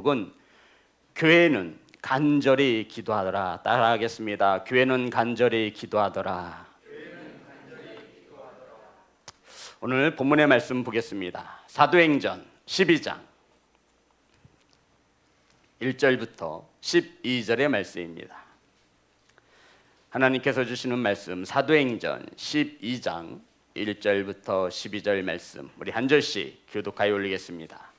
제목은 교회는 간절히 기도하더라. 따라하겠습니다. 교회는 간절히 기도하더라. 오늘 본문의 말씀 보겠습니다. 사도행전 12장 1절부터 12절의 말씀입니다. 하나님께서 주시는 말씀, 사도행전 12장 1절부터 12절 말씀, 우리 한 절씩 교독하여 올리겠습니다.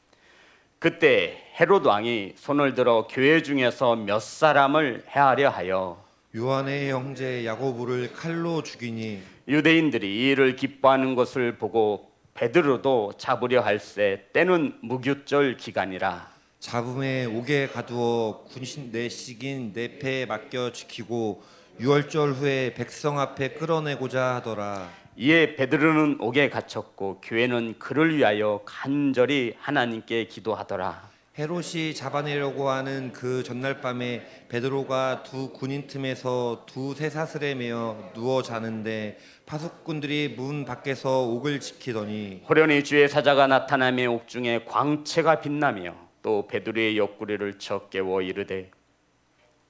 그때 헤롯 왕이 손을 들어 교회 중에서 몇 사람을 해하려 하여 요한의 형제 야고보를 칼로 죽이니 유대인들이 이 일을 기뻐하는 것을 보고 베드로도 잡으려 할세 때는 무교절 기간이라. 잡음에 옥에 가두어 군신 내식인 내 패에 맡겨 지키고 유월절 후에 백성 앞에 끌어내고자 하더라. 이에 베드로는 옥에 갇혔고 교회는 그를 위하여 간절히 하나님께 기도하더라. 헤롯이 잡아내려고 하는 그 전날 밤에 베드로가 두 군인 틈에서 두 쇠사슬에 매어 누워 자는데 파수꾼들이 문 밖에서 옥을 지키더니 호련히 주의 사자가 나타나며 옥중에 광채가 빛나며 또 베드로의 옆구리를 쳐 깨워 이르되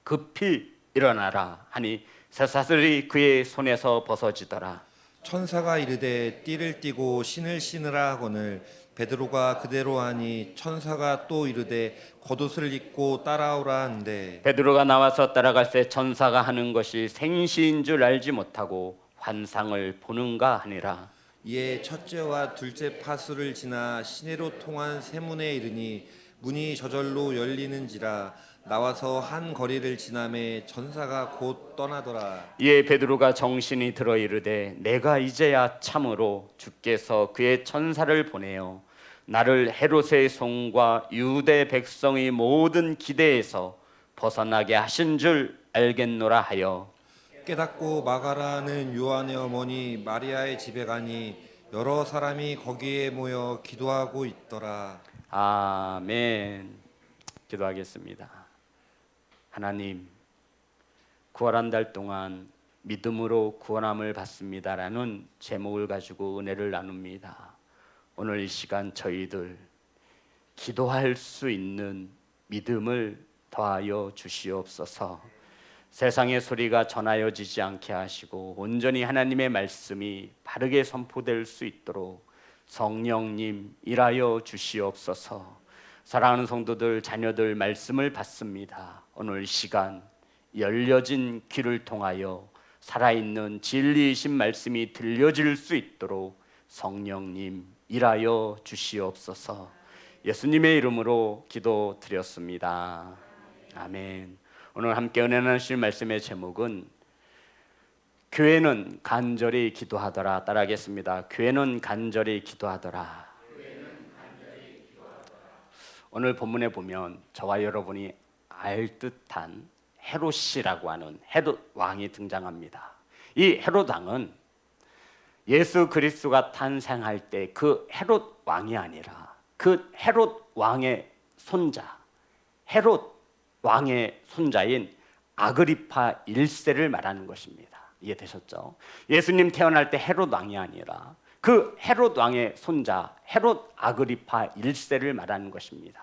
급히 일어나라 하니 쇠사슬이 그의 손에서 벗어지더라. 천사가 이르되 띠를 띠고 신을 신으라 하거늘 베드로가 그대로 하니 천사가 또 이르되 겉옷을 입고 따라오라 한대 베드로가 나와서 따라갈새 천사가 하는 것이 생시인 줄 알지 못하고 환상을 보는가 하니라. 이에 첫째와 둘째 파수를 지나 시내로 통한 세문에 이르니 문이 저절로 열리는지라 나와서 한 거리를 지나매 천사가 곧 떠나더라. 이에 베드로가 정신이 들어 이르되 내가 이제야 참으로 주께서 그의 천사를 보내어 나를 헤롯의 손과 유대 백성의 모든 기대에서 벗어나게 하신 줄 알겠노라 하여 깨닫고 마가라는 요한의 어머니 마리아의 집에 가니 여러 사람이 거기에 모여 기도하고 있더라. 아멘. 기도하겠습니다. 하나님, 구원한 달 동안 믿음으로 구원함을 받습니다라는 제목을 가지고 은혜를 나눕니다. 오늘 이 시간 저희들 기도할 수 있는 믿음을 더하여 주시옵소서. 세상의 소리가 전하여지지 않게 하시고 온전히 하나님의 말씀이 바르게 선포될 수 있도록 성령님 일하여 주시옵소서. 사랑하는 성도들, 자녀들 말씀을 받습니다. 오늘 시간 열려진 귀를 통하여 살아있는 진리이신 말씀이 들려질 수 있도록 성령님 일하여 주시옵소서. 예수님의 이름으로 기도드렸습니다. 아멘. 오늘 함께 은혜 나누실 말씀의 제목은 교회는 간절히 기도하더라. 따라하겠습니다. 교회는 간절히 기도하더라. 오늘 본문에 보면 저와 여러분이 알 듯한 헤롯이라고 하는 헤롯 왕이 등장합니다. 이 헤롯 왕은 예수 그리스도가 탄생할 때 그 헤롯 왕이 아니라 그 헤롯 왕의 손자, 헤롯 왕의 손자인 아그리파 1세를 말하는 것입니다. 이해되셨죠? 예수님 태어날 때 헤롯 왕이 아니라 그 헤롯 왕의 손자 헤롯 아그리파 1세를 말하는 것입니다.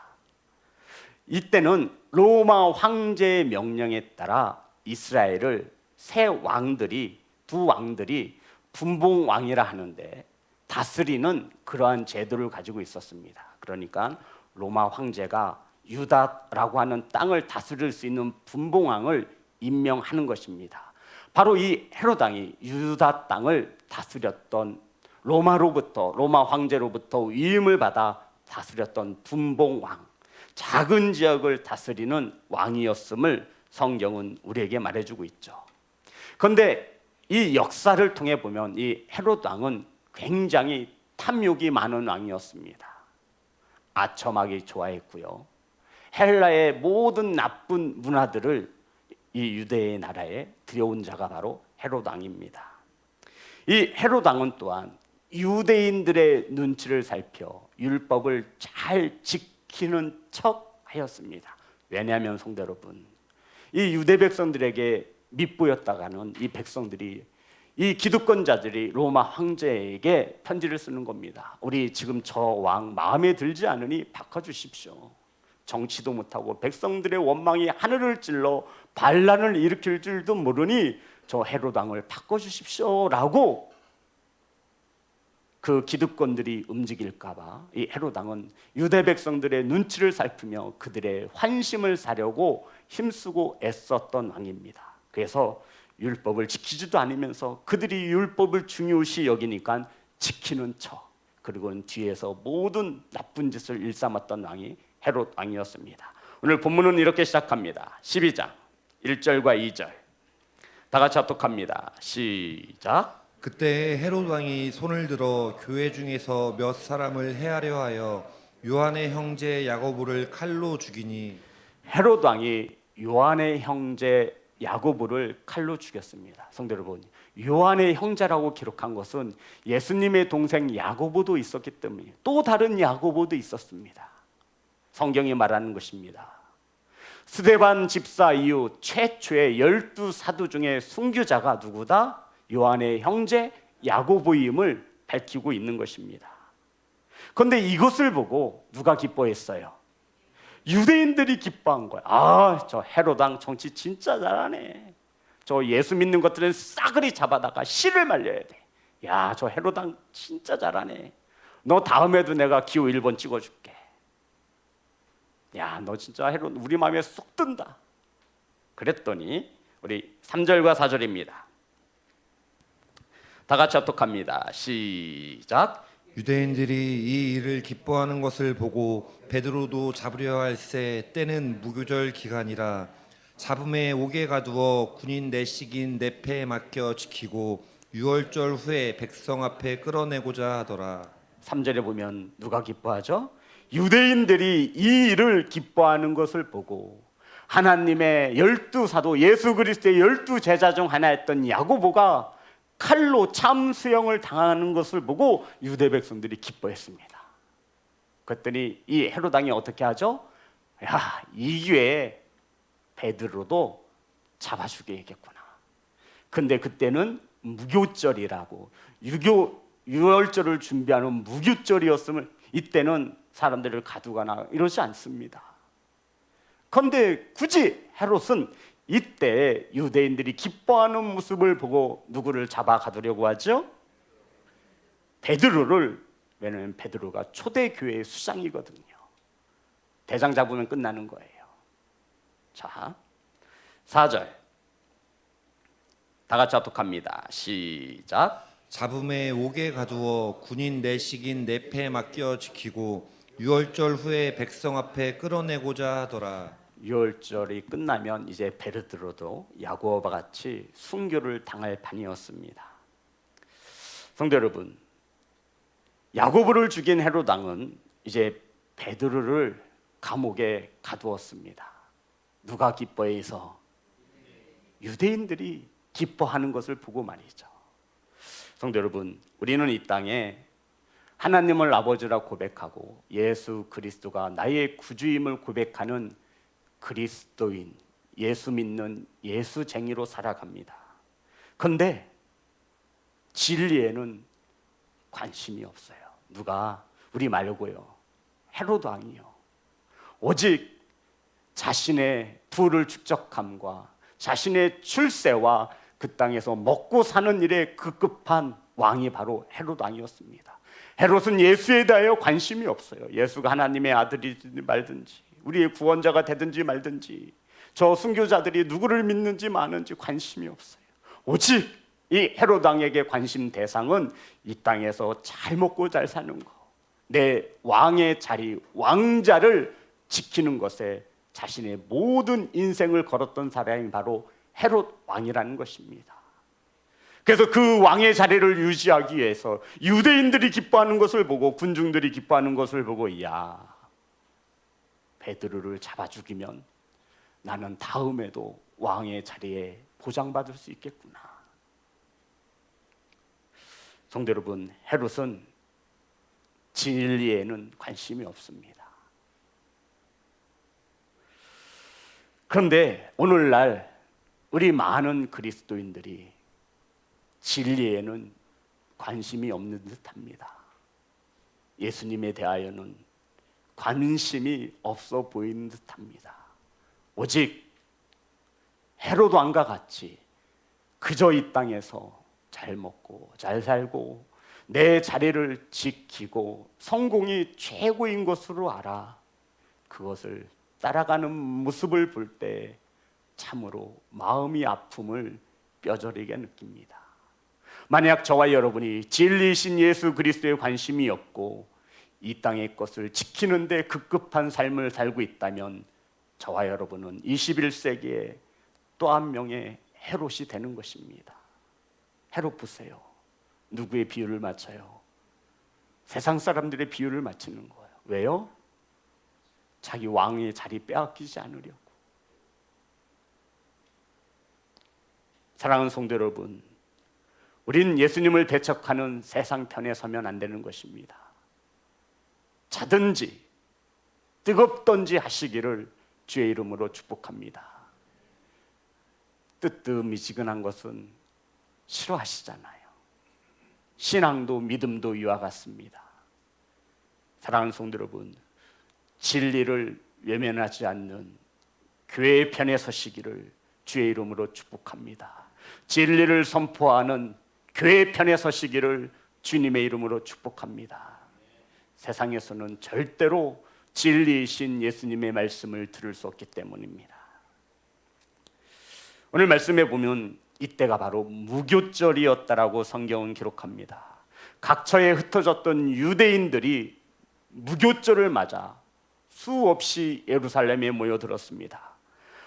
이때는 로마 황제의 명령에 따라 이스라엘을 두 왕들이 분봉왕이라 하는데 다스리는 그러한 제도를 가지고 있었습니다. 그러니까 로마 황제가 유다라고 하는 땅을 다스릴 수 있는 분봉왕을 임명하는 것입니다. 바로 이 헤롯 왕이 유다 땅을 다스렸던 로마 황제로부터 위임을 받아 다스렸던 분봉왕, 작은 지역을 다스리는 왕이었음을 성경은 우리에게 말해주고 있죠. 그런데 이 역사를 통해 보면 이 헤롯 왕은 굉장히 탐욕이 많은 왕이었습니다. 아첨하기 좋아했고요. 헬라의 모든 나쁜 문화들을 이 유대의 나라에 들여온 자가 바로 헤롯 왕입니다. 이 헤롯 왕은 또한 유대인들의 눈치를 살펴 율법을 잘 지키는 척 하였습니다. 왜냐하면 성도 여러분, 이 유대 백성들에게 밑보였다가는 이 백성들이 이 기득권자들이 로마 황제에게 편지를 쓰는 겁니다. 우리 지금 저 왕 마음에 들지 않으니 바꿔주십시오. 정치도 못하고 백성들의 원망이 하늘을 찔러 반란을 일으킬 줄도 모르니 저 헤롯 왕을 바꿔주십시오라고 그 기득권들이 움직일까봐 이 헤롯 왕은 유대 백성들의 눈치를 살피며 그들의 환심을 사려고 힘쓰고 애썼던 왕입니다. 그래서 율법을 지키지도 않으면서 그들이 율법을 중요시 여기니까 지키는 척, 그리고는 뒤에서 모든 나쁜 짓을 일삼았던 왕이 헤롯 왕이었습니다. 오늘 본문은 이렇게 시작합니다. 12장 1절과 2절 다 같이 합독합니다. 시작. 그때 헤롯 왕이 손을 들어 교회 중에서 몇 사람을 해하려 하여 요한의 형제 야고보를 칼로 죽이니 헤롯 왕이 요한의 형제 야고보를 칼로 죽였습니다. 성도 여러분, 요한의 형제라고 기록한 것은 예수님의 동생 야고보도 있었기 때문에 또 다른 야고보도 있었습니다. 성경이 말하는 것입니다. 스데반 집사 이후 최초의 12사도 중에 순교자가 누구다? 요한의 형제 야고보임을 밝히고 있는 것입니다. 그런데 이것을 보고 누가 기뻐했어요? 유대인들이 기뻐한 거야. 아, 저 헤롯 왕 정치 진짜 잘하네. 저 예수 믿는 것들은 싸그리 잡아다가 씨를 말려야 돼. 야, 저 헤롯 왕 진짜 잘하네. 너 다음에도 내가 기호 1번 찍어줄게. 야, 너 진짜 헤롯 우리 마음에 쏙 든다. 그랬더니 우리 3절과 4절입니다. 다 같이 합독합니다. 시작. 유대인들이 이 일을 기뻐하는 것을 보고 베드로도 잡으려 할새 때는 무교절 기간이라 잡음에 옥에 가두어 군인 내식인 내패에 맡겨 지키고 유월절 후에 백성 앞에 끌어내고자 하더라. 3절에 보면 누가 기뻐하죠? 유대인들이 이 일을 기뻐하는 것을 보고 하나님의 12사도 예수 그리스도의 12제자 중 하나였던 야고보가 칼로 참수형을 당하는 것을 보고 유대 백성들이 기뻐했습니다. 그랬더니 이 헤롯 왕이 어떻게 하죠? 야, 이 기회에 베드로도 잡아 죽여야겠구나. 근데 그때는 무교절이라고 유월절을 준비하는 무교절이었음을 이때는 사람들을 가두거나 이러지 않습니다. 그런데 굳이 헤롯은 이때 유대인들이 기뻐하는 모습을 보고 누구를 잡아 가두려고 하죠? 베드로를. 왜냐하면 베드로가 초대교회의 수장이거든요. 대장 잡으면 끝나는 거예요. 자, 4절 다 같이 합독합니다. 시작. 잡음에 옥에 가두어 군인 내식인 내패에 맡겨 지키고 유월절 후에 백성 앞에 끌어내고자 하더라. 유월절이 끝나면 이제 베드로도 야고보와 같이 순교를 당할 판이었습니다. 성도 여러분, 야고보를 죽인 헤롯 왕은 이제 베드로를 감옥에 가두었습니다. 누가 기뻐해서? 유대인들이 기뻐하는 것을 보고 말이죠. 성도 여러분, 우리는 이 땅에 하나님을 아버지라 고백하고 예수 그리스도가 나의 구주임을 고백하는 그리스도인, 예수 믿는 예수쟁이로 살아갑니다. 그런데 진리에는 관심이 없어요. 누가? 우리 말고요. 헤롯 왕이요. 오직 자신의 부를 축적함과 자신의 출세와 그 땅에서 먹고 사는 일에 급급한 왕이 바로 헤롯 왕이었습니다. 헤롯은 예수에 대하여 관심이 없어요. 예수가 하나님의 아들이든지 말든지 우리의 구원자가 되든지 말든지 저 순교자들이 누구를 믿는지 마는지 관심이 없어요. 오직 이 헤롯 왕에게 관심 대상은 이 땅에서 잘 먹고 잘 사는 거, 내 왕의 자리, 왕자를 지키는 것에 자신의 모든 인생을 걸었던 사람이 바로 헤롯 왕이라는 것입니다. 그래서 그 왕의 자리를 유지하기 위해서 유대인들이 기뻐하는 것을 보고 군중들이 기뻐하는 것을 보고, 야, 베드로를 잡아 죽이면 나는 다음에도 왕의 자리에 보장받을 수 있겠구나. 성도 여러분, 헤롯은 진리에는 관심이 없습니다. 그런데 오늘날 우리 많은 그리스도인들이 진리에는 관심이 없는 듯합니다. 예수님에 대하여는 관심이 없어 보이는 듯합니다. 오직 헤롯 왕과 같이 그저 이 땅에서 잘 먹고 잘 살고 내 자리를 지키고 성공이 최고인 것으로 알아 그것을 따라가는 모습을 볼 때 참으로 마음이 아픔을 뼈저리게 느낍니다. 만약 저와 여러분이 진리이신 예수 그리스도에 관심이 없고 이 땅의 것을 지키는 데 급급한 삶을 살고 있다면 저와 여러분은 21세기에 또 한 명의 헤롯이 되는 것입니다. 헤롯 보세요. 누구의 비유를 맞춰요? 세상 사람들의 비유를 맞추는 거예요. 왜요? 자기 왕의 자리 빼앗기지 않으려고. 사랑하는 성도 여러분, 우린 예수님을 배척하는 세상 편에 서면 안 되는 것입니다. 자든지 뜨겁든지 하시기를 주의 이름으로 축복합니다. 뜨뜻미지근한 것은 싫어하시잖아요. 신앙도 믿음도 이와 같습니다. 사랑하는 성도 여러분, 진리를 외면하지 않는 교회의 편에 서시기를 주의 이름으로 축복합니다. 진리를 선포하는 교회의 편에 서시기를 주님의 이름으로 축복합니다. 세상에서는 절대로 진리이신 예수님의 말씀을 들을 수 없기 때문입니다. 오늘 말씀에 보면 이때가 바로 무교절이었다라고 성경은 기록합니다. 각처에 흩어졌던 유대인들이 무교절을 맞아 수없이 예루살렘에 모여들었습니다.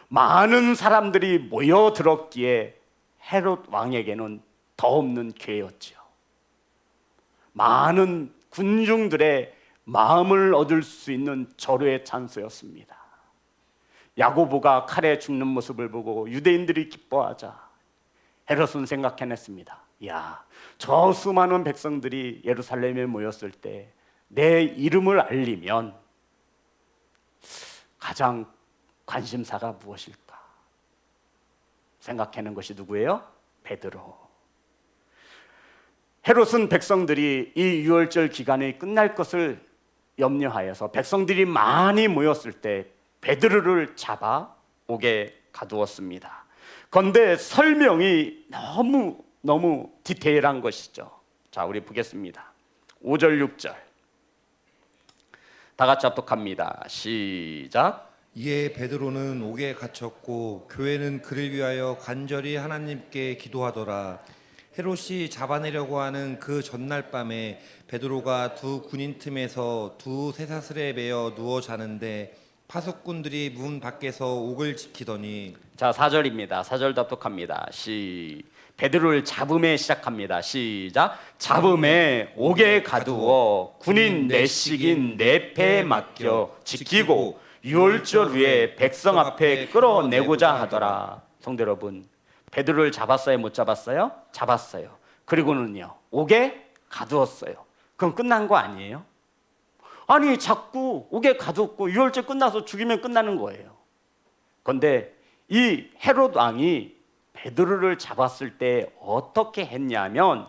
많은 사람들이 모여들었기에 헤롯 왕에게는 더 없는 기회였지요. 많은 군중들의 마음을 얻을 수 있는 절호의 찬스였습니다. 야고보가 칼에 죽는 모습을 보고 유대인들이 기뻐하자 헤롯은 생각해냈습니다. 야, 저 수많은 백성들이 예루살렘에 모였을 때 내 이름을 알리면 가장 관심사가 무엇일까? 생각해낸 것이 누구예요? 베드로. 헤롯은 백성들이 이 유월절 기간이 끝날 것을 염려하여서 백성들이 많이 모였을 때 베드로를 잡아 옥에 가두었습니다. 그런데 설명이 너무 디테일한 것이죠. 자, 우리 보겠습니다. 5절 6절 다 같이 합독합니다. 시작. 이에 베드로는 옥에 갇혔고 교회는 그를 위하여 간절히 하나님께 기도하더라. 헤롯이 잡아내려고 하는 그 전날 밤에 베드로가 두 군인 틈에서 두 쇠사슬에 매여 누워 자는데 파수꾼들이 문 밖에서 옥을 지키더니. 자, 4절입니다. 4절도 합독합니다. 베드로를 잡음에 시작합니다. 시작. 잡음에 옥에 가두어 군인 내식인 네 패에 맡겨 지키고 유월절 후에 백성 앞에 끌어내고자 하더라. 성도 여러분, 베드로를 잡았어요? 못 잡았어요? 잡았어요. 그리고는요, 옥에 가두었어요. 그럼 끝난 거 아니에요? 아니, 자꾸 옥에 가두었고 유월절 끝나서 죽이면 끝나는 거예요. 그런데 이 헤롯 왕이 베드로를 잡았을 때 어떻게 했냐면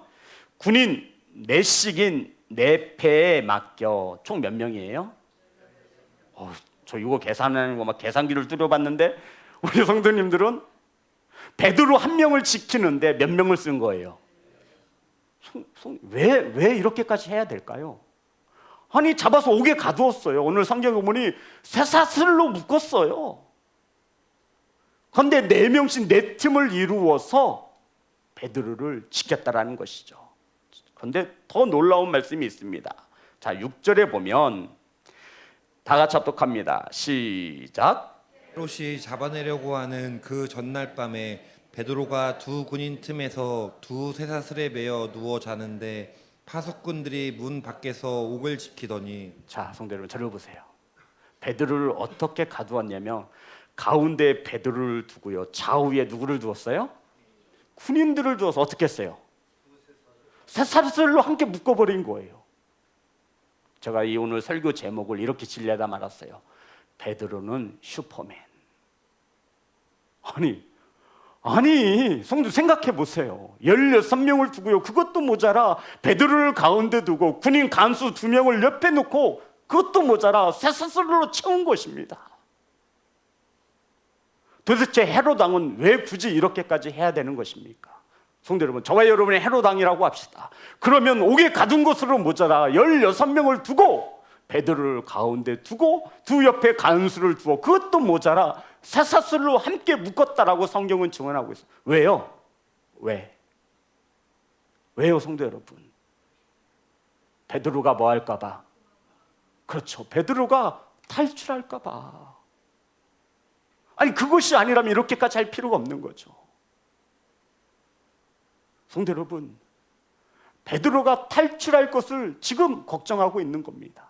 군인 내식인 네 패에 맡겨. 총 몇 명이에요? 저 이거 계산하는 거 막 계산기를 뚫어봤는데 우리 성도님들은 베드로 한 명을 지키는데 몇 명을 쓴 거예요? 왜 이렇게까지 해야 될까요? 아니, 잡아서 옥에 가두었어요. 오늘 성경에 보니 쇠사슬로 묶었어요. 그런데 4명씩 4팀을 이루어서 베드로를 지켰다라는 것이죠. 그런데 더 놀라운 말씀이 있습니다. 자, 6절에 보면 다 같이 합독합니다. 시작. 헤롯이 잡아내려고 하는 그 전날 밤에 베드로가 두 군인 틈에서 두 쇠사슬에 매여 누워 자는데 파수꾼들이 문 밖에서 옥을 지키더니. 자, 성도 여러분, 저를 보세요. 베드로를 어떻게 가두었냐면 가운데 베드로를 두고요, 좌우에 누구를 두었어요? 군인들을 두어서 어떻게 했어요? 쇠사슬로 함께 묶어버린 거예요. 제가 이 오늘 설교 제목을 이렇게 질려다 말았어요. 베드로는 슈퍼맨. 아니 성도 생각해 보세요. 16명을 두고요, 그것도 모자라 베드로를 가운데 두고 군인 간수 2명을 옆에 놓고 그것도 모자라 쇠사슬로 채운 것입니다. 도대체 헤롯 왕은 왜 굳이 이렇게까지 해야 되는 것입니까? 성도 여러분, 저와 여러분의 헤롯 왕이라고 합시다. 그러면 옥에 가둔 것으로 모자라 16명을 두고 베드로를 가운데 두고 두 옆에 간수를 두어 그것도 모자라 쇠사슬로 함께 묶었다라고 성경은 증언하고 있어요. 왜요? 왜요, 성도 여러분? 베드로가 뭐 할까 봐. 그렇죠. 베드로가 탈출할까 봐. 아니, 그것이 아니라면 이렇게까지 할 필요가 없는 거죠. 성도 여러분, 베드로가 탈출할 것을 지금 걱정하고 있는 겁니다.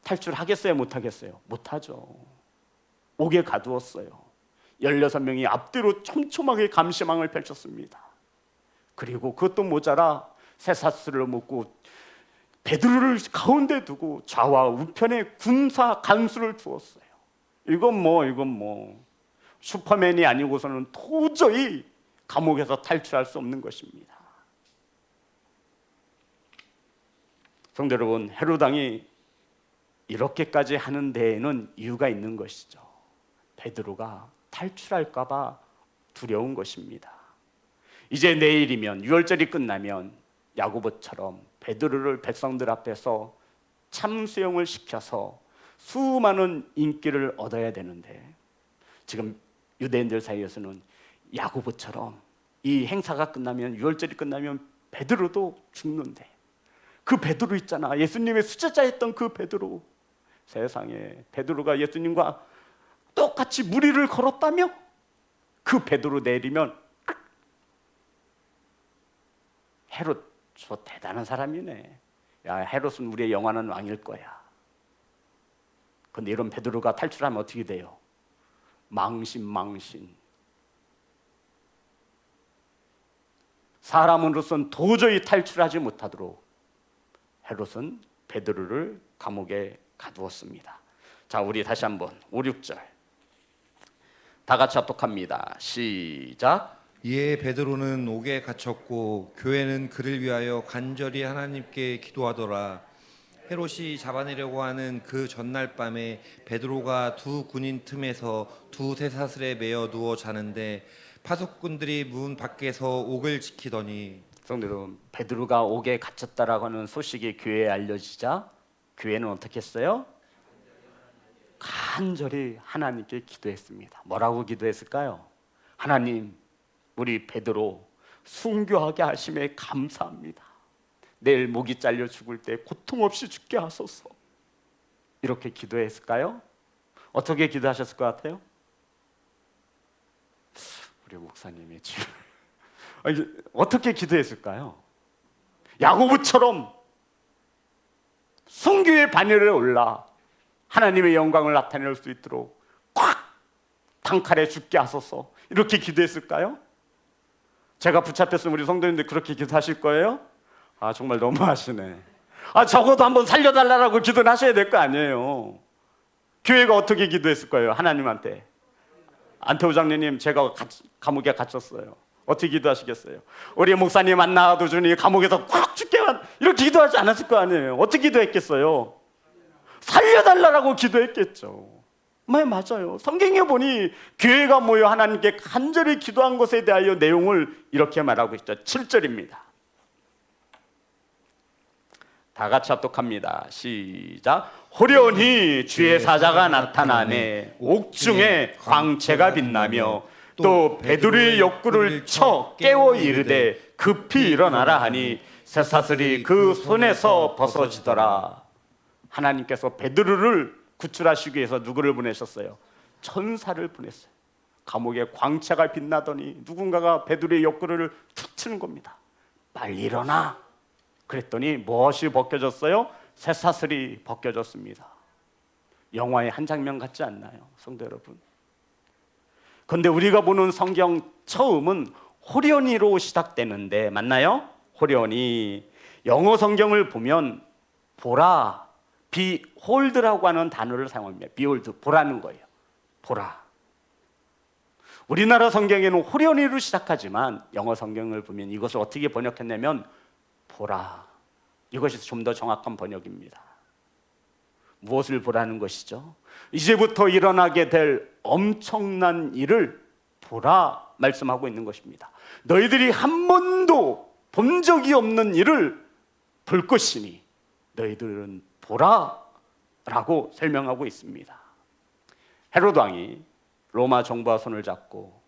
탈출하겠어요, 못하겠어요? 못하죠. 옥에 가두었어요. 16명이 앞뒤로 촘촘하게 감시망을 펼쳤습니다. 그리고 그것도 모자라 쇠사슬을 묶고 베드로를 가운데 두고 좌와 우편에 군사 간수를 두었어요. 이건 뭐 슈퍼맨이 아니고서는 도저히 감옥에서 탈출할 수 없는 것입니다. 성도 여러분, 헤롯 왕이 이렇게까지 하는 데에는 이유가 있는 것이죠. 베드로가 탈출할까 봐 두려운 것입니다. 이제 내일이면 유월절이 끝나면 야고보처럼 베드로를 백성들 앞에서 참수형을 시켜서 수많은 인기를 얻어야 되는데, 지금 유대인들 사이에서는 야고보처럼 이 행사가 끝나면, 유월절이 끝나면 베드로도 죽는데, 그 베드로 있잖아, 예수님의 수제자였던 그 베드로, 세상에 베드로가 예수님과 똑같이 무리를 걸었다며? 그 베드로 내리면 헤롯, 저 대단한 사람이네. 야, 헤롯은 우리의 영원한 왕일 거야. 근데 이런 베드로가 탈출하면 어떻게 돼요? 망신. 사람으로서는 도저히 탈출하지 못하도록 헤롯은 베드로를 감옥에 가두었습니다. 자, 우리 다시 한번 5, 6절 다 같이 합독합니다. 시작. 이에 베드로는 옥에 갇혔고 교회는 그를 위하여 간절히 하나님께 기도하더라. 헤롯이 잡아내려고 하는 그 전날 밤에 베드로가 두 군인 틈에서 두 쇠사슬에 매어 누워 자는데 파수꾼들이 문 밖에서 옥을 지키더니, 성도 여러분, 베드로가 옥에 갇혔다라고 하는 소식이 교회에 알려지자 교회는 어떻게 했어요? 간절히 하나님께 기도했습니다. 뭐라고 기도했을까요? 하나님, 우리 베드로 순교하게 하심에 감사합니다. 내일 목이 잘려 죽을 때 고통 없이 죽게 하소서. 이렇게 기도했을까요? 어떻게 기도하셨을 것 같아요? 우리 목사님이 지금 어떻게 기도했을까요? 야고보처럼 성교의 반열에 올라 하나님의 영광을 나타낼 수 있도록 콱 단칼에 죽게 하소서. 이렇게 기도했을까요? 제가 붙잡혔으면 우리 성도님들 그렇게 기도하실 거예요? 아, 정말 너무하시네. 적어도 한번 살려달라고 기도를 하셔야 될 거 아니에요. 교회가 어떻게 기도했을 거예요? 하나님한테. 안태호 장로님, 제가 감옥에 갇혔어요. 어떻게 기도하시겠어요? 우리 목사님 안 나와도 주니 감옥에서 꽉 죽게만, 이렇게 기도하지 않았을 거 아니에요. 어떻게 기도했겠어요? 살려달라고 기도했겠죠. 맞아요. 성경에 보니 교회가 모여 하나님께 간절히 기도한 것에 대하여 내용을 이렇게 말하고 있죠. 7절입니다. 다 같이 합독합니다. 시작. 호련히 주의 사자가 나타나매 옥중에 광채가 빛나며 또 베드로의 욕구를 쳐 깨워 이르되 급히 일어나라 하니 쇠사슬이 그 손에서 벗어지더라. 하나님께서 베드로를 구출하시기 위해서 누구를 보내셨어요? 천사를 보냈어요. 감옥에 광채가 빛나더니 누군가가 베드로의 욕구를 툭 치는 겁니다. 빨리 일어나. 그랬더니 무엇이 벗겨졌어요? 쇠사슬이 벗겨졌습니다. 영화의 한 장면 같지 않나요, 성도 여러분? 그런데 우리가 보는 성경 처음은 호련히로 시작되는데 맞나요? 호련히. 영어 성경을 보면 보라, behold라고 하는 단어를 사용합니다. behold, 보라는 거예요. 보라. 우리나라 성경에는 호련히로 시작하지만 영어 성경을 보면 이것을 어떻게 번역했냐면 보라. 이것이 좀 더 정확한 번역입니다. 무엇을 보라는 것이죠? 이제부터 일어나게 될 엄청난 일을 보라 말씀하고 있는 것입니다. 너희들이 한 번도 본 적이 없는 일을 볼 것이니 너희들은 보라 라고 설명하고 있습니다. 헤로드 왕이 로마 정부와 손을 잡고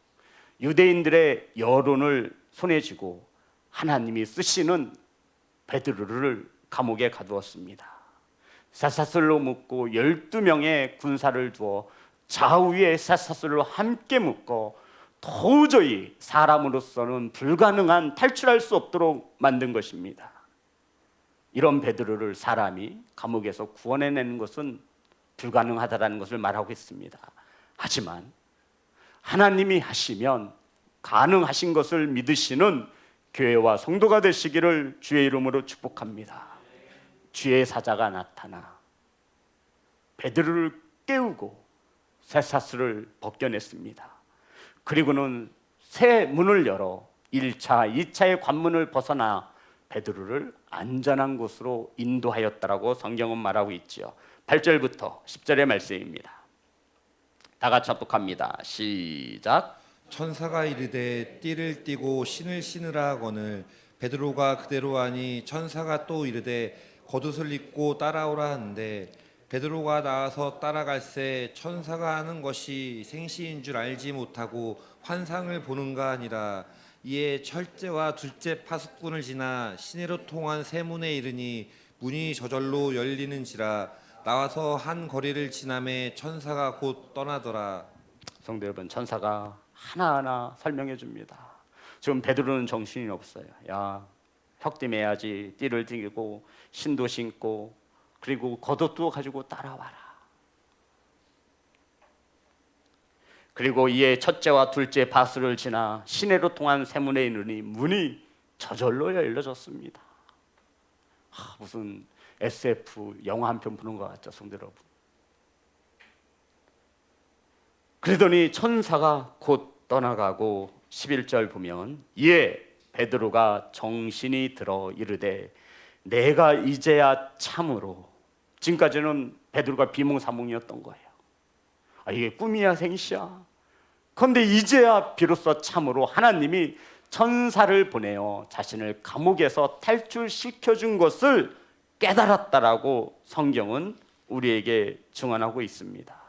유대인들의 여론을 손에 쥐고 하나님이 쓰시는 베드로를 감옥에 가두었습니다. 쇠사슬로 묶고 12명의 군사를 두어 좌우에 쇠사슬로 함께 묶어 도저히 사람으로서는 불가능한 탈출할 수 없도록 만든 것입니다. 이런 베드로를 사람이 감옥에서 구원해내는 것은 불가능하다는 것을 말하고 있습니다. 하지만 하나님이 하시면 가능하신 것을 믿으시는 교회와 성도가 되시기를 주의 이름으로 축복합니다. 주의 사자가 나타나 베드로를 깨우고 쇠사슬을 벗겨냈습니다. 그리고는 새 문을 열어 1차, 2차의 관문을 벗어나 베드로를 안전한 곳으로 인도하였다라고 성경은 말하고 있지요. 8절부터 10절의 말씀입니다. 다 같이 합독합니다. 시작. 천사가 이르되 띠를 띠고 신을 신으라 하거늘 베드로가 그대로 하니 천사가 또 이르되 겉옷을 입고 따라오라 하는데 베드로가 나와서 따라갈새 천사가 하는 것이 생시인 줄 알지 못하고 환상을 보는가 아니라 이에 첫째와 둘째 파수꾼을 지나 시내로 통한 세 문에 이르니 문이 저절로 열리는지라 나와서 한 거리를 지나매 천사가 곧 떠나더라. 성도 여러분, 천사가 하나하나 설명해 줍니다. 지금 베드로는 정신이 없어요. 야, 혁띠매야지, 띠를 띠고 신도 신고 그리고 겉옷도 가지고 따라와라. 그리고 이에 첫째와 둘째 바스를 지나 시내로 통한 세문에 이르니 문이 저절로 열려졌습니다. 무슨 SF 영화 한 편 보는 것 같죠, 성도 여러분. 그러더니 천사가 곧 떠나가고 11절 보면 이에 베드로가 정신이 들어 이르되 내가 이제야 참으로, 지금까지는 베드로가 비몽사몽이었던 거예요. 이게 꿈이야 생시야. 그런데 이제야 비로소 참으로 하나님이 천사를 보내어 자신을 감옥에서 탈출시켜준 것을 깨달았다라고 성경은 우리에게 증언하고 있습니다.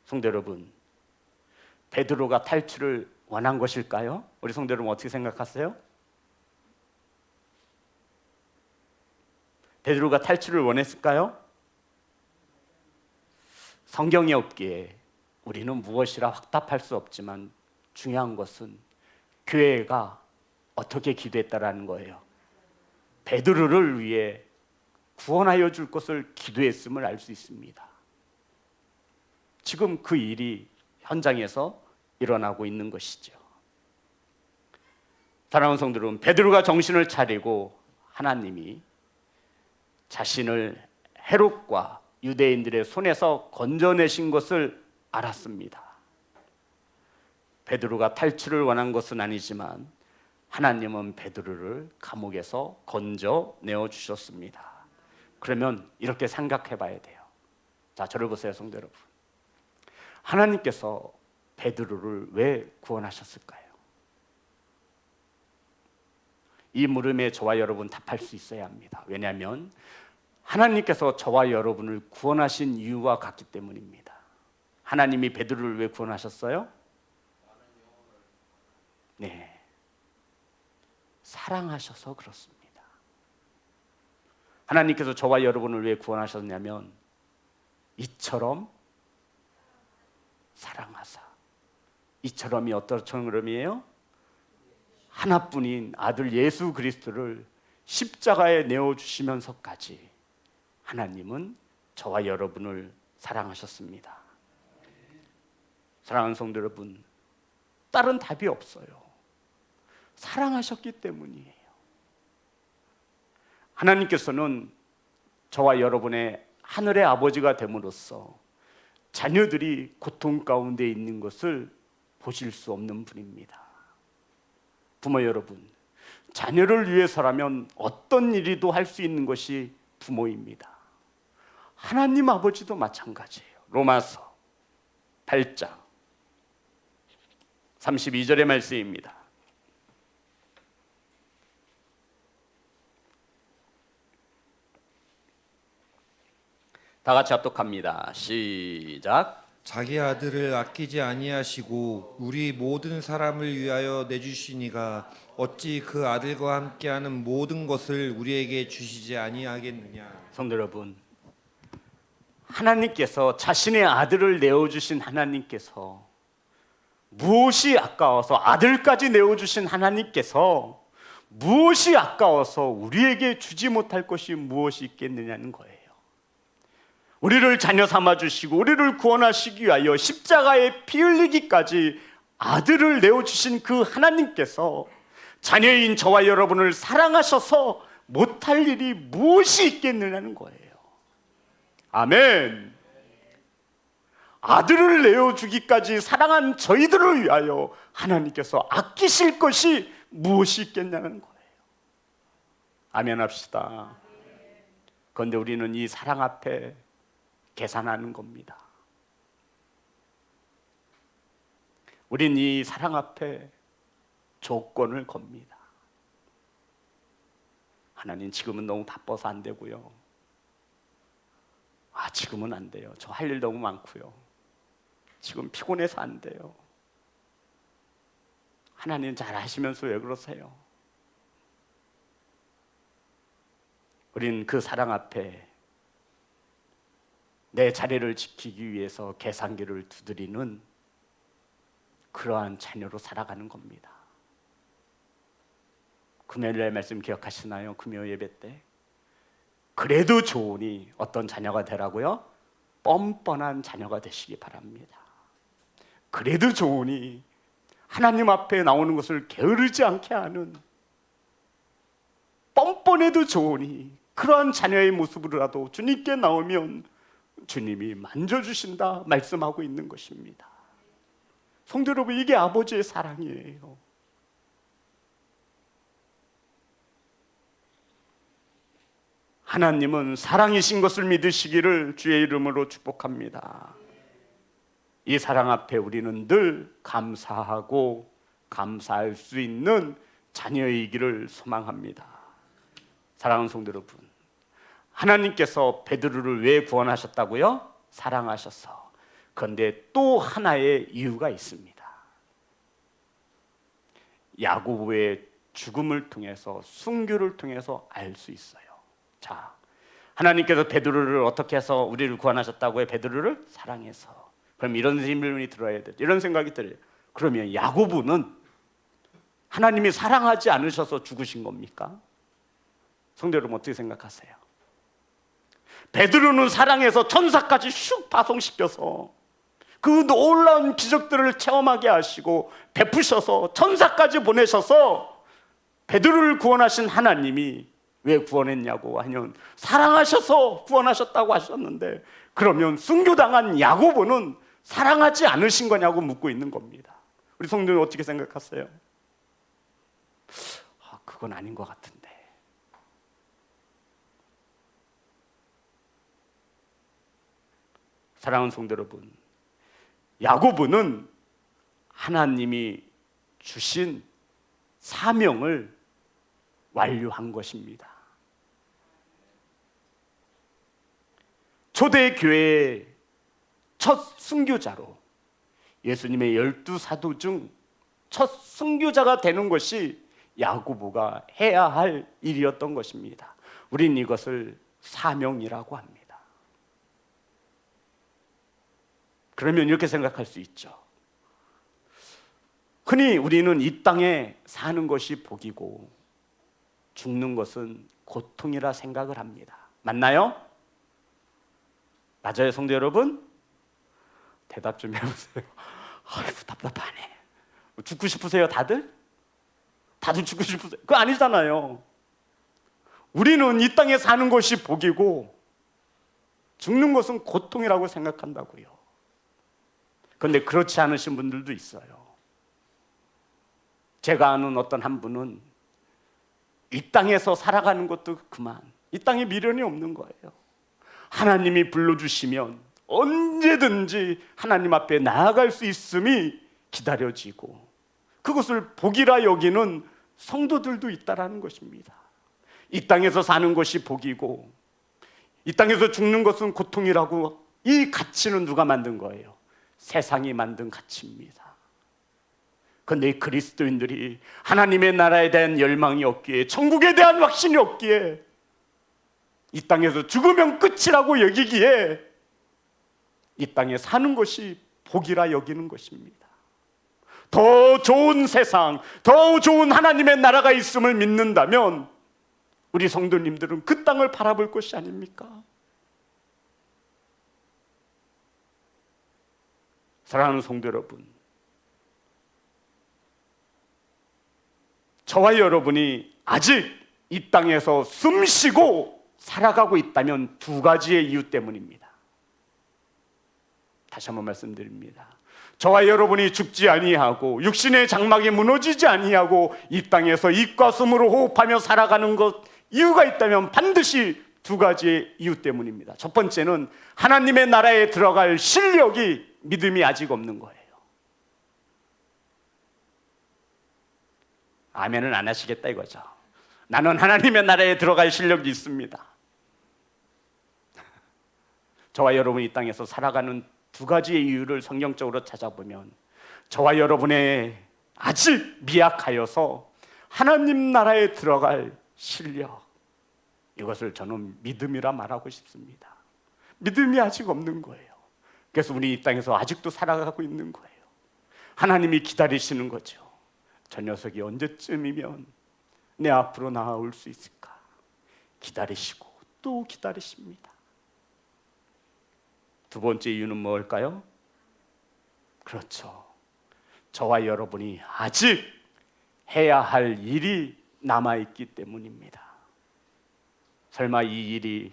성도 여러분, 베드로가 탈출을 원한 것일까요? 우리 성도 여러분 어떻게 생각하세요? 베드로가 탈출을 원했을까요? 성경이 없기에 우리는 무엇이라 확답할 수 없지만 중요한 것은 교회가 어떻게 기도했다라는 거예요. 베드로를 위해 구원하여 줄 것을 기도했음을 알 수 있습니다. 지금 그 일이 현장에서 일어나고 있는 것이죠. 사랑하는 성도 여러분, 베드로가 정신을 차리고 하나님이 자신을 헤롯과 유대인들의 손에서 건져내신 것을 알았습니다. 베드로가 탈출을 원한 것은 아니지만 하나님은 베드로를 감옥에서 건져내어 주셨습니다. 그러면 이렇게 생각해 봐야 돼요. 자, 저를 보세요, 성도 여러분. 하나님께서 베드로를 왜 구원하셨을까요? 이 물음에 저와 여러분 답할 수 있어야 합니다. 왜냐하면 하나님께서 저와 여러분을 구원하신 이유와 같기 때문입니다. 하나님이 베드로를 왜 구원하셨어요? 네, 사랑하셔서 그렇습니다. 하나님께서 저와 여러분을 왜 구원하셨냐면 이처럼 사랑하사. 이처럼이 어떤 처럼이에요? 하나뿐인 아들 예수 그리스도를 십자가에 내어주시면서까지 하나님은 저와 여러분을 사랑하셨습니다. 사랑하는 성도 여러분, 다른 답이 없어요. 사랑하셨기 때문이에요. 하나님께서는 저와 여러분의 하늘의 아버지가 됨으로써 자녀들이 고통 가운데 있는 것을 보실 수 없는 분입니다. 부모 여러분, 자녀를 위해서라면 어떤 일이도 할 수 있는 것이 부모입니다. 하나님 아버지도 마찬가지예요. 로마서 8장 32절의 말씀입니다. 다 같이 합독합니다. 시작. 자기 아들을 아끼지 아니하시고 우리 모든 사람을 위하여 내주시니가 어찌 그 아들과 함께하는 모든 것을 우리에게 주시지 아니하겠느냐. 성도 여러분, 하나님께서 자신의 아들을 내어주신 하나님께서, 무엇이 아까워서 아들까지 내어주신 하나님께서 무엇이 아까워서 우리에게 주지 못할 것이 무엇이 있겠느냐는 거예요. 우리를 자녀 삼아주시고 우리를 구원하시기 위하여 십자가에 피 흘리기까지 아들을 내어주신 그 하나님께서 자녀인 저와 여러분을 사랑하셔서 못할 일이 무엇이 있겠느냐는 거예요. 아멘. 아들을 내어주기까지 사랑한 저희들을 위하여 하나님께서 아끼실 것이 무엇이 있겠냐는 거예요. 아멘 합시다. 그런데 우리는 이 사랑 앞에 계산하는 겁니다. 우린 이 사랑 앞에 조건을 겁니다. 하나님, 지금은 너무 바빠서 안 되고요. 지금은 안 돼요. 저 할 일 너무 많고요. 지금 피곤해서 안 돼요. 하나님 잘 아시면서 왜 그러세요? 우린 그 사랑 앞에 내 자리를 지키기 위해서 계산기를 두드리는 그러한 자녀로 살아가는 겁니다. 금요일날 말씀 기억하시나요? 금요 예배 때 그래도 좋으니 어떤 자녀가 되라고요? 뻔뻔한 자녀가 되시기 바랍니다. 그래도 좋으니 하나님 앞에 나오는 것을 게으르지 않게 하는, 뻔뻔해도 좋으니 그러한 자녀의 모습으로라도 주님께 나오면 주님이 만져주신다 말씀하고 있는 것입니다. 성도 여러분, 이게 아버지의 사랑이에요. 하나님은 사랑이신 것을 믿으시기를 주의 이름으로 축복합니다. 이 사랑 앞에 우리는 늘 감사하고 감사할 수 있는 자녀이기를 소망합니다. 사랑하는 성도 여러분, 하나님께서 베드로를 왜 구원하셨다고요? 사랑하셔서. 그런데 또 하나의 이유가 있습니다. 야고보의 죽음을 통해서, 순교를 통해서 알 수 있어요. 자, 하나님께서 베드로를 어떻게 해서 우리를 구원하셨다고요? 베드로를 사랑해서. 그럼 이런 질문이 들어야 돼요. 이런 생각이 들어요. 그러면 야고보는 하나님이 사랑하지 않으셔서 죽으신 겁니까? 성도 여러분, 어떻게 생각하세요? 베드로는 사랑해서 천사까지 슉 파송시켜서 그 놀라운 기적들을 체험하게 하시고 베푸셔서 천사까지 보내셔서 베드로를 구원하신 하나님이 왜 구원했냐고 하면 사랑하셔서 구원하셨다고 하셨는데, 그러면 순교당한 야고보는 사랑하지 않으신 거냐고 묻고 있는 겁니다. 우리 성도는 어떻게 생각하세요? 그건 아닌 것 같은데. 사랑하는 성도 여러분, 야고보는 하나님이 주신 사명을 완료한 것입니다. 초대교회의 첫 순교자로, 예수님의 12사도 중 첫 순교자가 되는 것이 야고보가 해야 할 일이었던 것입니다. 우린 이것을 사명이라고 합니다. 그러면 이렇게 생각할 수 있죠. 흔히 우리는 이 땅에 사는 것이 복이고 죽는 것은 고통이라 생각을 합니다. 맞나요? 맞아요, 성도 여러분? 대답 좀 해보세요. 아이고, 답답하네. 죽고 싶으세요, 다들? 다들 죽고 싶으세요? 그거 아니잖아요. 우리는 이 땅에 사는 것이 복이고 죽는 것은 고통이라고 생각한다고요. 그런데 그렇지 않으신 분들도 있어요. 제가 아는 어떤 한 분은 이 땅에서 살아가는 것도 그만, 이 땅에 미련이 없는 거예요. 하나님이 불러주시면 언제든지 하나님 앞에 나아갈 수 있음이 기다려지고 그것을 복이라 여기는 성도들도 있다라는 것입니다. 이 땅에서 사는 것이 복이고 이 땅에서 죽는 것은 고통이라고, 이 가치는 누가 만든 거예요? 세상이 만든 가치입니다. 그런데 그리스도인들이 하나님의 나라에 대한 열망이 없기에, 천국에 대한 확신이 없기에, 이 땅에서 죽으면 끝이라고 여기기에 이 땅에 사는 것이 복이라 여기는 것입니다. 더 좋은 세상, 더 좋은 하나님의 나라가 있음을 믿는다면 우리 성도님들은 그 땅을 바라볼 것이 아닙니까? 사랑하는 성도 여러분, 저와 여러분이 아직 이 땅에서 숨쉬고 살아가고 있다면 두 가지의 이유 때문입니다. 다시 한번 말씀드립니다. 저와 여러분이 죽지 아니하고 육신의 장막이 무너지지 아니하고 이 땅에서 입과 숨으로 호흡하며 살아가는 것, 이유가 있다면 반드시 두 가지의 이유 때문입니다. 첫 번째는 하나님의 나라에 들어갈 실력이, 믿음이 아직 없는 거예요. 아멘은 안 하시겠다 이거죠. 나는 하나님의 나라에 들어갈 실력이 있습니다. 저와 여러분이 이 땅에서 살아가는 두 가지의 이유를 성경적으로 찾아보면 저와 여러분의 아직 미약하여서 하나님 나라에 들어갈 실력, 이것을 저는 믿음이라 말하고 싶습니다. 믿음이 아직 없는 거예요. 그래서 우리 이 땅에서 아직도 살아가고 있는 거예요. 하나님이 기다리시는 거죠. 저 녀석이 언제쯤이면 내 앞으로 나아올 수 있을까? 기다리시고 또 기다리십니다. 두 번째 이유는 뭘까요? 그렇죠. 저와 여러분이 아직 해야 할 일이 남아있기 때문입니다. 설마 이 일이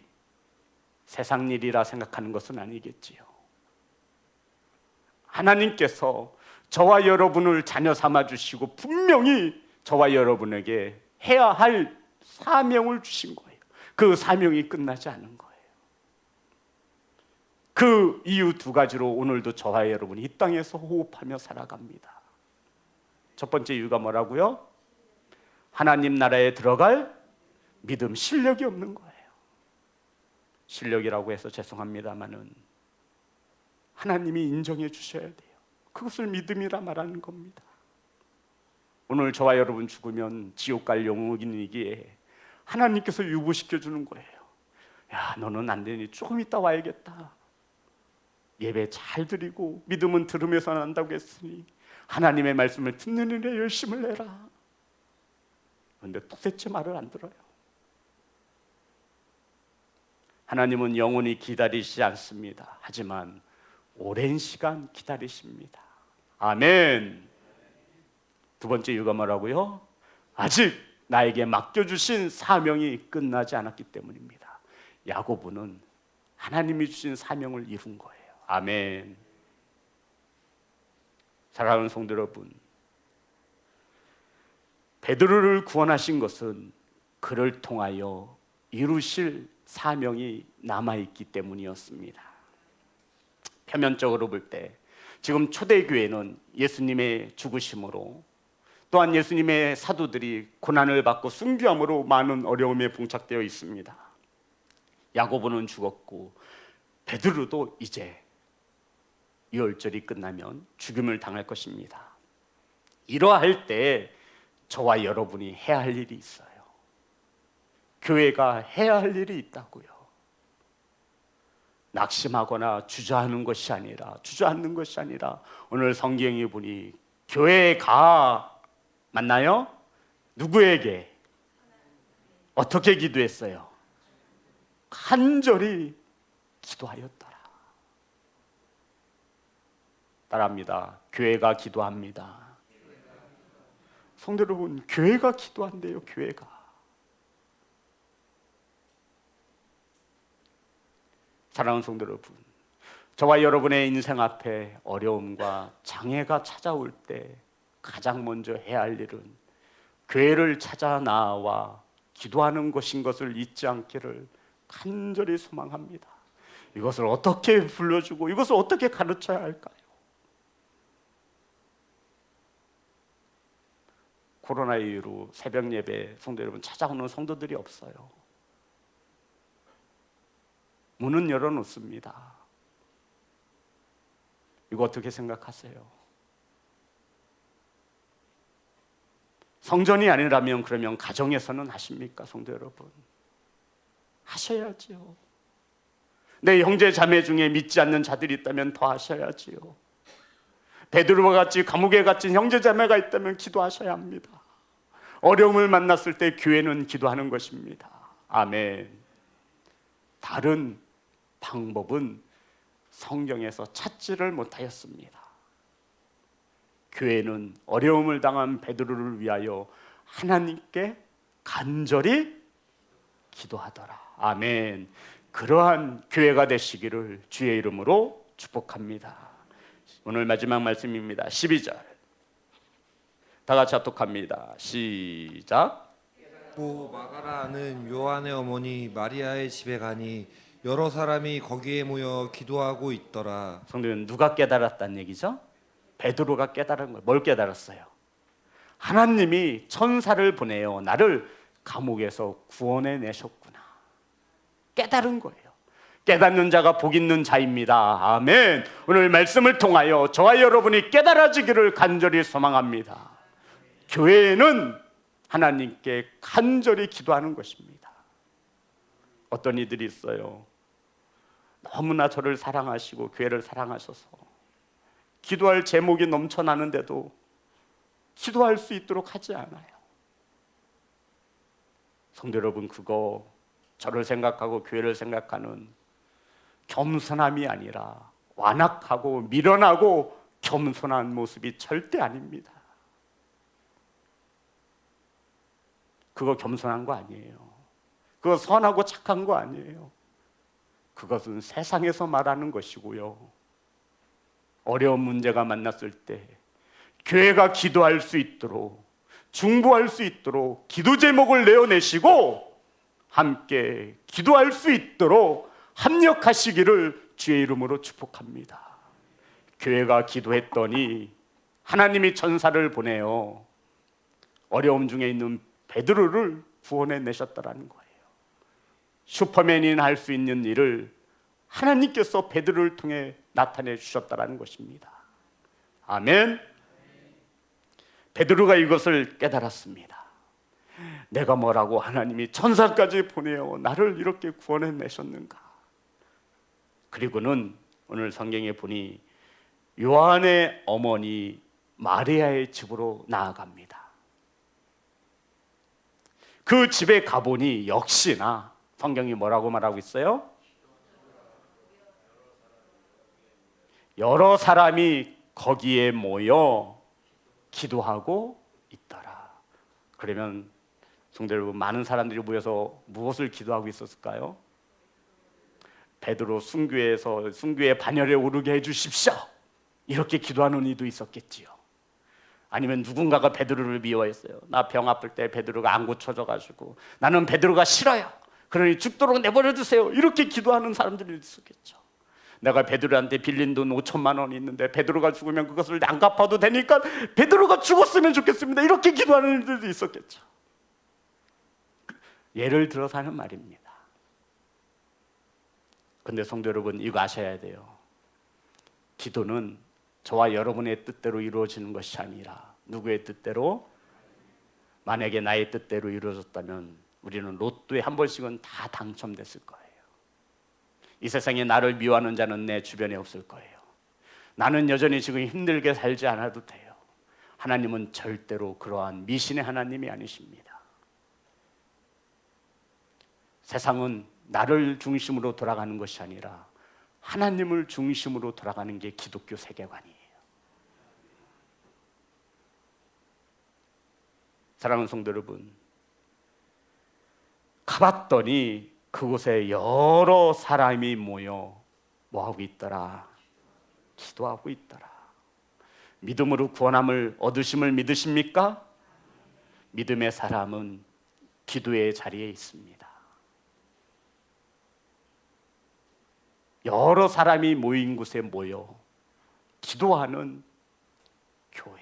세상 일이라 생각하는 것은 아니겠지요. 하나님께서 저와 여러분을 자녀 삼아주시고 분명히 저와 여러분에게 해야 할 사명을 주신 거예요. 그 사명이 끝나지 않은 거예요. 그 이유 두 가지로 오늘도 저와 여러분이 이 땅에서 호흡하며 살아갑니다. 첫 번째 이유가 뭐라고요? 하나님 나라에 들어갈 믿음, 실력이 없는 거예요. 실력이라고 해서 죄송합니다마는 하나님이 인정해 주셔야 돼요. 그것을 믿음이라 말하는 겁니다. 오늘 저와 여러분 죽으면 지옥 갈 영혼이기에 하나님께서 유보시켜 주는 거예요. 야, 너는 안 되니 조금 이따 와야겠다. 예배 잘 드리고 믿음은 들으면서 난다고 했으니 하나님의 말씀을 듣는 일에 열심을 내라. 그런데 도대체 말을 안 들어요. 하나님은 영원히 기다리시지 않습니다. 하지만 오랜 시간 기다리십니다. 아멘. 두 번째 이유가 뭐라고요? 아직 나에게 맡겨주신 사명이 끝나지 않았기 때문입니다. 야고보는 하나님이 주신 사명을 이룬 거예요. 아멘. 사랑하는 성도 여러분, 베드로를 구원하신 것은 그를 통하여 이루실 사명이 남아있기 때문이었습니다. 표면적으로 볼 때 지금 초대교회는 예수님의 죽으심으로 또한 예수님의 사도들이 고난을 받고 순교함으로 많은 어려움에 봉착되어 있습니다. 야고보는 죽었고 베드로도 이제 유월절이 끝나면 죽임을 당할 것입니다. 이러할 때 저와 여러분이 해야 할 일이 있어요. 교회가 해야 할 일이 있다고요. 낙심하거나 주저하는 것이 아니라, 주저앉는 것이 아니라 오늘 성경에 보니 교회가 맞나요? 누구에게? 어떻게 기도했어요? 간절히 기도하였더라. 따라합니다. 교회가 기도합니다. 성도 여러분, 교회가 기도한대요. 교회가. 사랑하는 성도 여러분, 저와 여러분의 인생 앞에 어려움과 장애가 찾아올 때 가장 먼저 해야 할 일은 교회를 찾아 나와 기도하는 것인 것을 잊지 않기를 간절히 소망합니다. 이것을 어떻게 불러주고 이것을 어떻게 가르쳐야 할까요? 코로나 이후로 새벽 예배 성도 여러분 찾아오는 성도들이 없어요. 문은 열어놓습니다. 이거 어떻게 생각하세요? 성전이 아니라면 그러면 가정에서는 하십니까, 성도 여러분? 하셔야지요. 내 형제 자매 중에 믿지 않는 자들이 있다면 더 하셔야지요. 베드로와 같이 감옥에 갇힌 형제 자매가 있다면 기도하셔야 합니다. 어려움을 만났을 때 교회는 기도하는 것입니다. 아멘. 다른 방법은 성경에서 찾지를 못하였습니다. 교회는 어려움을 당한 베드로를 위하여 하나님께 간절히 기도하더라. 아멘. 그러한 교회가 되시기를 주의 이름으로 축복합니다. 오늘 마지막 말씀입니다. 12절 다 같이 합독합니다. 시작. 또 마가라는 요한의 어머니 마리아의 집에 가니 여러 사람이 거기에 모여 기도하고 있더라. 성도님, 누가 깨달았다는 얘기죠? 베드로가 깨달은 거예요. 뭘 깨달았어요? 하나님이 천사를 보내어 나를 감옥에서 구원해 내셨구나. 깨달은 거예요. 깨닫는 자가 복 있는 자입니다. 아멘. 오늘 말씀을 통하여 저와 여러분이 깨달아지기를 간절히 소망합니다. 교회는 하나님께 간절히 기도하는 것입니다. 어떤 이들이 있어요. 너무나 저를 사랑하시고 교회를 사랑하셔서 기도할 제목이 넘쳐나는데도 기도할 수 있도록 하지 않아요. 성도 여러분, 그거 저를 생각하고 교회를 생각하는 겸손함이 아니라 완악하고 미련하고 겸손한 모습이 절대 아닙니다. 그거 겸손한 거 아니에요. 그거 선하고 착한 거 아니에요. 그것은 세상에서 말하는 것이고요. 어려운 문제가 만났을 때 교회가 기도할 수 있도록, 중보할 수 있도록 기도 제목을 내어내시고 함께 기도할 수 있도록 합력하시기를 주의 이름으로 축복합니다. 교회가 기도했더니 하나님이 천사를 보내어 어려움 중에 있는 베드로를 구원해 내셨다라는 거예요. 슈퍼맨이 할 수 있는 일을 하나님께서 베드로를 통해 나타내 주셨다라는 것입니다. 아멘. 베드로가 이것을 깨달았습니다. 내가 뭐라고 하나님이 천사까지 보내어 나를 이렇게 구원해 내셨는가. 그리고는 오늘 성경에 보니 요한의 어머니 마리아의 집으로 나아갑니다. 그 집에 가보니 역시나 성경이 뭐라고 말하고 있어요? 여러 사람이 거기에 모여 기도하고 있더라. 그러면 성도 여러분, 많은 사람들이 모여서 무엇을 기도하고 있었을까요? 베드로 순교의 반열에 오르게 해주십시오, 이렇게 기도하는 이도 있었겠지요. 아니면 누군가가 베드로를 미워했어요. 나 병 아플 때 베드로가 안 고쳐져가지고 나는 베드로가 싫어요, 그러니 죽도록 내버려 두세요, 이렇게 기도하는 사람들이 있었겠죠. 내가 베드로한테 빌린 돈 5천만 원이 있는데 베드로가 죽으면 그것을 안 갚아도 되니까 베드로가 죽었으면 좋겠습니다, 이렇게 기도하는 일들도 있었겠죠. 예를 들어서 하는 말입니다. 근데 성도 여러분, 이거 아셔야 돼요. 기도는 저와 여러분의 뜻대로 이루어지는 것이 아니라 누구의 뜻대로? 만약에 나의 뜻대로 이루어졌다면 우리는 로또에 한 번씩은 다 당첨됐을 거예요. 이 세상에 나를 미워하는 자는 내 주변에 없을 거예요. 나는 여전히 지금 힘들게 살지 않아도 돼요. 하나님은 절대로 그러한 미신의 하나님이 아니십니다. 세상은 나를 중심으로 돌아가는 것이 아니라 하나님을 중심으로 돌아가는 게 기독교 세계관이에요. 사랑하는 성도 여러분, 가봤더니 그곳에 여러 사람이 모여 뭐하고 있더라? 기도하고 있더라. 믿음으로 구원함을 얻으심을 믿으십니까? 믿음의 사람은 기도의 자리에 있습니다. 여러 사람이 모인 곳에 모여 기도하는 교회,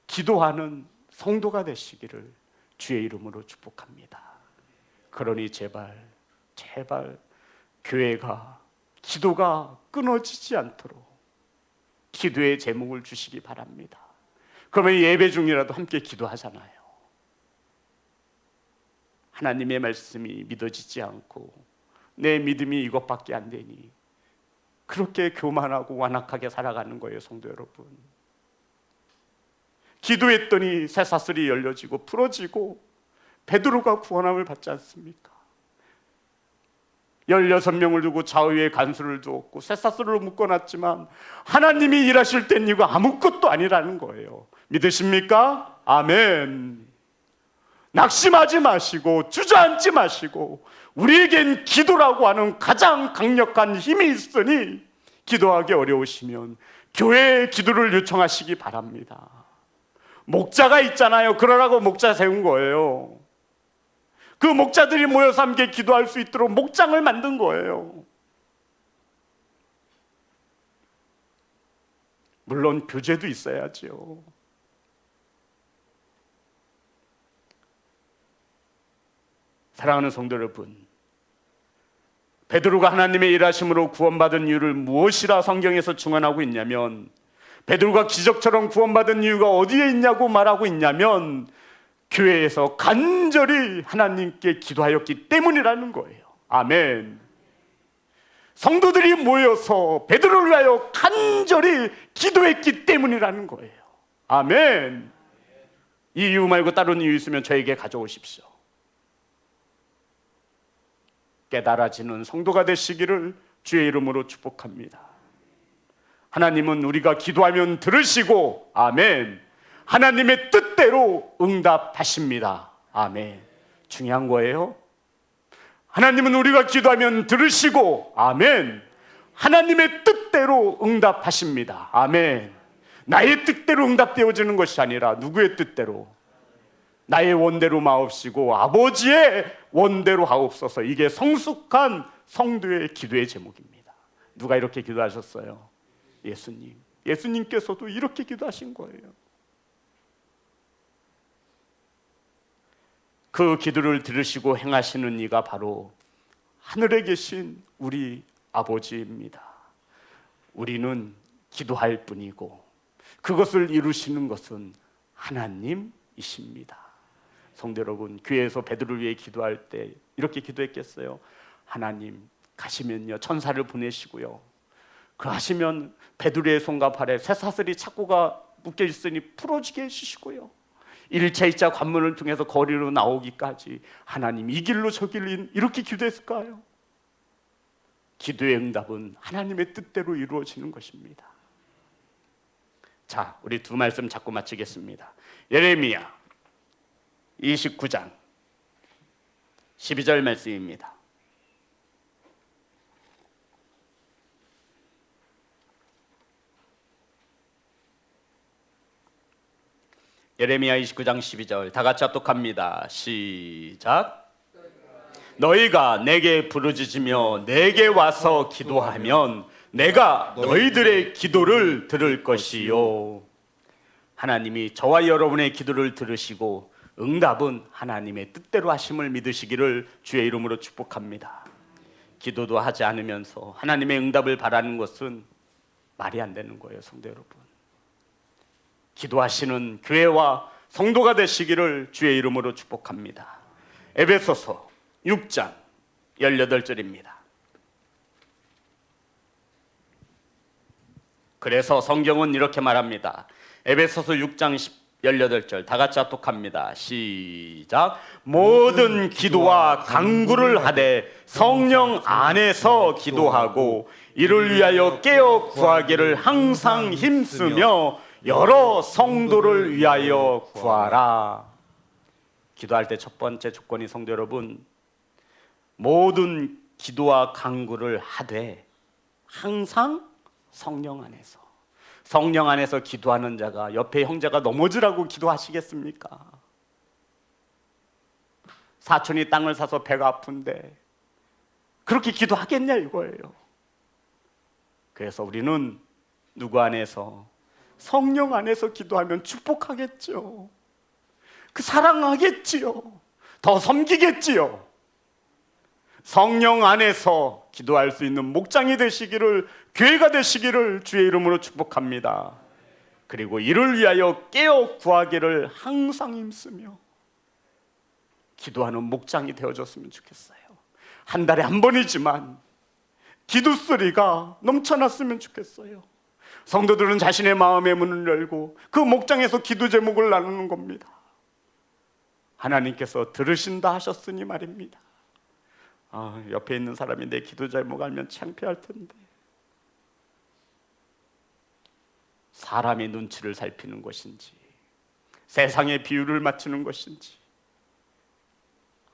기도하는 성도가 되시기를 주의 이름으로 축복합니다. 그러니 제발 교회가, 기도가 끊어지지 않도록 기도의 제목을 주시기 바랍니다. 그러면 예배 중이라도 함께 기도하잖아요. 하나님의 말씀이 믿어지지 않고 내 믿음이 이것밖에 안 되니 그렇게 교만하고 완악하게 살아가는 거예요, 성도 여러분. 기도했더니 쇠사슬이 열려지고 풀어지고 베드로가 구원함을 받지 않습니까? 16명을 두고 좌우에 간수를 두었고 쇠사슬로 묶어놨지만 하나님이 일하실 땐 이거 아무것도 아니라는 거예요. 믿으십니까? 아멘. 낙심하지 마시고 주저앉지 마시고, 우리에겐 기도라고 하는 가장 강력한 힘이 있으니 기도하기 어려우시면 교회에 기도를 요청하시기 바랍니다. 목자가 있잖아요. 그러라고 목자 세운 거예요. 그 목자들이 모여서 함께 기도할 수 있도록 목장을 만든 거예요. 물론 교제도 있어야죠. 사랑하는 성도 여러분, 베드로가 하나님의 일하심으로 구원받은 이유를 무엇이라 성경에서 증언하고 있냐면, 베드로가 기적처럼 구원받은 이유가 어디에 있냐고 말하고 있냐면 교회에서 간절히 하나님께 기도하였기 때문이라는 거예요. 아멘. 성도들이 모여서 베드로를 위하여 간절히 기도했기 때문이라는 거예요. 아멘. 이 이유 말고 다른 이유 있으면 저에게 가져오십시오. 깨달아지는 성도가 되시기를 주의 이름으로 축복합니다. 하나님은 우리가 기도하면 들으시고, 아멘, 하나님의 뜻대로 응답하십니다. 아멘. 중요한 거예요. 하나님은 우리가 기도하면 들으시고, 아멘, 하나님의 뜻대로 응답하십니다. 아멘. 나의 뜻대로 응답되어지는 것이 아니라 누구의 뜻대로? 나의 원대로 마옵시고 아버지의 원대로 하옵소서. 이게 성숙한 성도의 기도의 제목입니다. 누가 이렇게 기도하셨어요? 예수님. 예수님께서도 이렇게 기도하신 거예요. 그 기도를 들으시고 행하시는 이가 바로 하늘에 계신 우리 아버지입니다. 우리는 기도할 뿐이고 그것을 이루시는 것은 하나님이십니다. 성도 여러분, 교회에서 베드로를 위해 기도할 때 이렇게 기도했겠어요? 하나님, 가시면요 천사를 보내시고요, 그 하시면 베드로의 손과 발에 쇠사슬이 착고가 묶여 있으니 풀어지게 해주시고요, 일체이자 관문을 통해서 거리로 나오기까지 하나님 이 길로 저 길로, 이렇게 기도했을까요? 기도의 응답은 하나님의 뜻대로 이루어지는 것입니다. 자, 우리 두 말씀 잡고 마치겠습니다. 예레미야 29장 12절 말씀입니다. 예레미야 29장 12절 다 같이 합독합니다. 시작. 너희가 내게 부르짖으며 내게 와서 기도하면 내가 너희들의 기도를 들을 것이요. 하나님이 저와 여러분의 기도를 들으시고 응답은 하나님의 뜻대로 하심을 믿으시기를 주의 이름으로 축복합니다. 기도도 하지 않으면서 하나님의 응답을 바라는 것은 말이 안 되는 거예요, 성도 여러분. 기도하시는 교회와 성도가 되시기를 주의 이름으로 축복합니다. 에베소서 6장 18절입니다. 그래서 성경은 이렇게 말합니다. 에베소서 6장 18절 다 같이 합독합니다. 시작. 모든 기도와 간구를 하되 성령 안에서 기도하고 이를 위하여 깨어 구하기를 항상 힘쓰며 여러 성도를 위하여 구하라. 기도할 때 첫 번째 조건이, 성도 여러분, 모든 기도와 간구를 하되 항상 성령 안에서. 성령 안에서 기도하는 자가 옆에 형제가 넘어지라고 기도하시겠습니까? 사촌이 땅을 사서 배가 아픈데 그렇게 기도하겠냐 이거예요. 그래서 우리는 누구 안에서? 성령 안에서 기도하면 축복하겠죠. 그 사랑하겠지요. 더 섬기겠지요. 성령 안에서 기도할 수 있는 목장이 되시기를, 교회가 되시기를 주의 이름으로 축복합니다. 그리고 이를 위하여 깨어 구하기를 항상 힘쓰며 기도하는 목장이 되어줬으면 좋겠어요. 한 달에 한 번이지만 기도소리가 넘쳐났으면 좋겠어요. 성도들은 자신의 마음의 문을 열고 그 목장에서 기도 제목을 나누는 겁니다. 하나님께서 들으신다 하셨으니 말입니다. 옆에 있는 사람이 내 기도 제목 알면 창피할 텐데. 사람의 눈치를 살피는 것인지, 세상의 비율을 맞추는 것인지,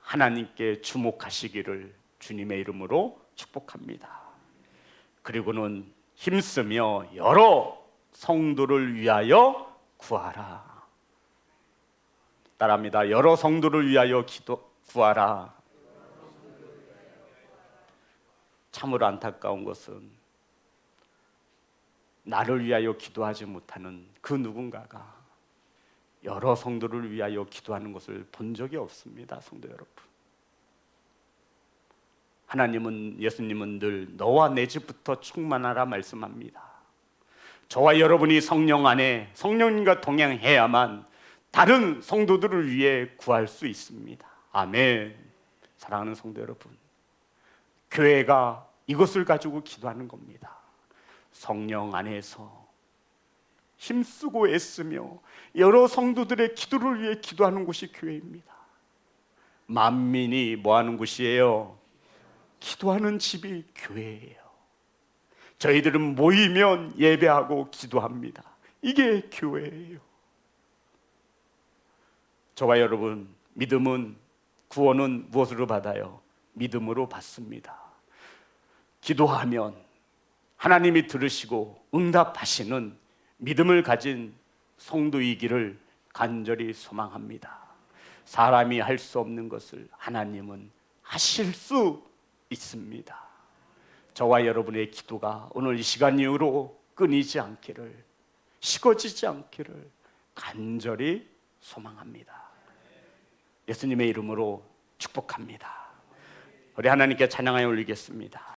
하나님께 주목하시기를 주님의 이름으로 축복합니다. 그리고는 힘쓰며 여러 성도를 위하여 구하라. 따라합니다. 여러 성도를 위하여 구하라. 참으로 안타까운 것은 나를 위하여 기도하지 못하는 그 누군가가 여러 성도를 위하여 기도하는 것을 본 적이 없습니다. 성도 여러분, 하나님은, 예수님은 늘 너와 내 집부터 충만하라 말씀합니다. 저와 여러분이 성령 안에 성령님과 동행해야만 다른 성도들을 위해 구할 수 있습니다. 아멘. 사랑하는 성도 여러분, 교회가 이것을 가지고 기도하는 겁니다. 성령 안에서 힘쓰고 애쓰며 여러 성도들의 기도를 위해 기도하는 곳이 교회입니다. 만민이 뭐하는 곳이에요? 기도하는 집이 교회예요. 저희들은 모이면 예배하고 기도합니다. 이게 교회예요. 저와 여러분, 믿음은, 구원은 무엇으로 받아요? 믿음으로 받습니다. 기도하면 하나님이 들으시고 응답하시는 믿음을 가진 성도이기를 간절히 소망합니다. 사람이 할 수 없는 것을 하나님은 하실 수 있습니다. 저와 여러분의 기도가 오늘 이 시간 이후로 끊이지 않기를, 식어지지 않기를 간절히 소망합니다. 예수님의 이름으로 축복합니다. 우리 하나님께 찬양하여 올리겠습니다.